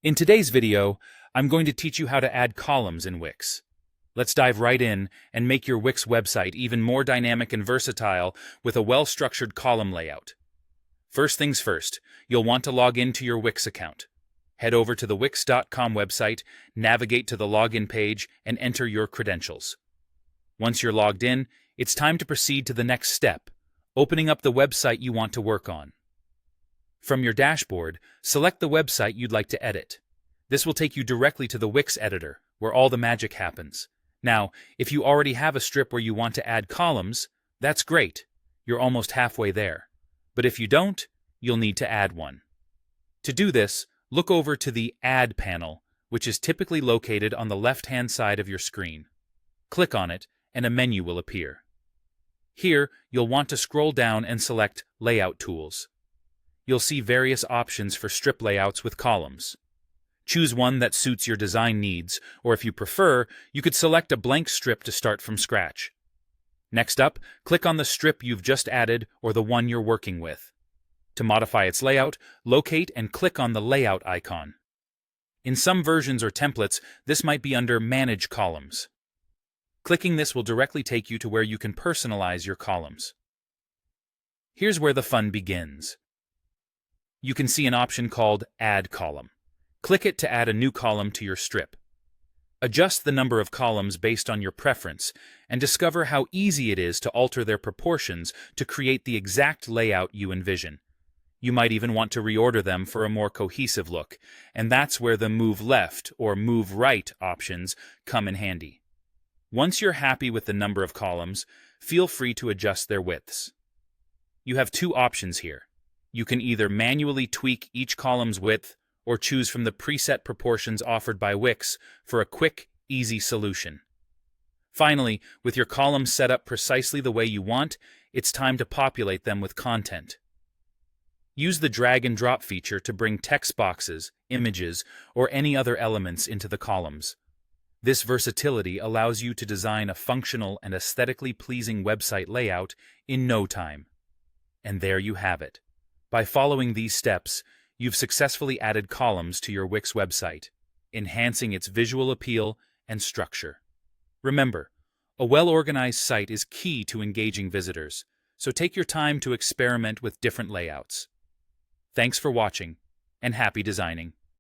In today's video, I'm going to teach you how to add columns in Wix. Let's dive right in and make your Wix website even more dynamic and versatile with a well-structured column layout. First things first, you'll want to log into your Wix account. Head over to the Wix.com website, navigate to the login page, and enter your credentials. Once you're logged in, it's time to proceed to the next step, opening up the website you want to work on. From your dashboard, select the website you'd like to edit. This will take you directly to the Wix editor, where all the magic happens. Now, if you already have a strip where you want to add columns, that's great. You're almost halfway there. But if you don't, you'll need to add one. To do this, look over to the Add panel, which is typically located on the left-hand side of your screen. Click on it, and a menu will appear. Here, you'll want to scroll down and select Layout Tools. You'll see various options for strip layouts with columns. Choose one that suits your design needs, or if you prefer, you could select a blank strip to start from scratch. Next up, click on the strip you've just added or the one you're working with. To modify its layout, locate and click on the Layout icon. In some versions or templates, this might be under Manage Columns. Clicking this will directly take you to where you can personalize your columns. Here's where the fun begins. You can see an option called Add Column. Click it to add a new column to your strip. Adjust the number of columns based on your preference and discover how easy it is to alter their proportions to create the exact layout you envision. You might even want to reorder them for a more cohesive look, and that's where the Move Left or Move Right options come in handy. Once you're happy with the number of columns, feel free to adjust their widths. You have two options here. You can either manually tweak each column's width or choose from the preset proportions offered by Wix for a quick, easy solution. Finally, with your columns set up precisely the way you want, it's time to populate them with content. Use the drag and drop feature to bring text boxes, images, or any other elements into the columns. This versatility allows you to design a functional and aesthetically pleasing website layout in no time. And there you have it. By following these steps, you've successfully added columns to your Wix website, enhancing its visual appeal and structure. Remember, a well-organized site is key to engaging visitors, so take your time to experiment with different layouts. Thanks for watching, and happy designing.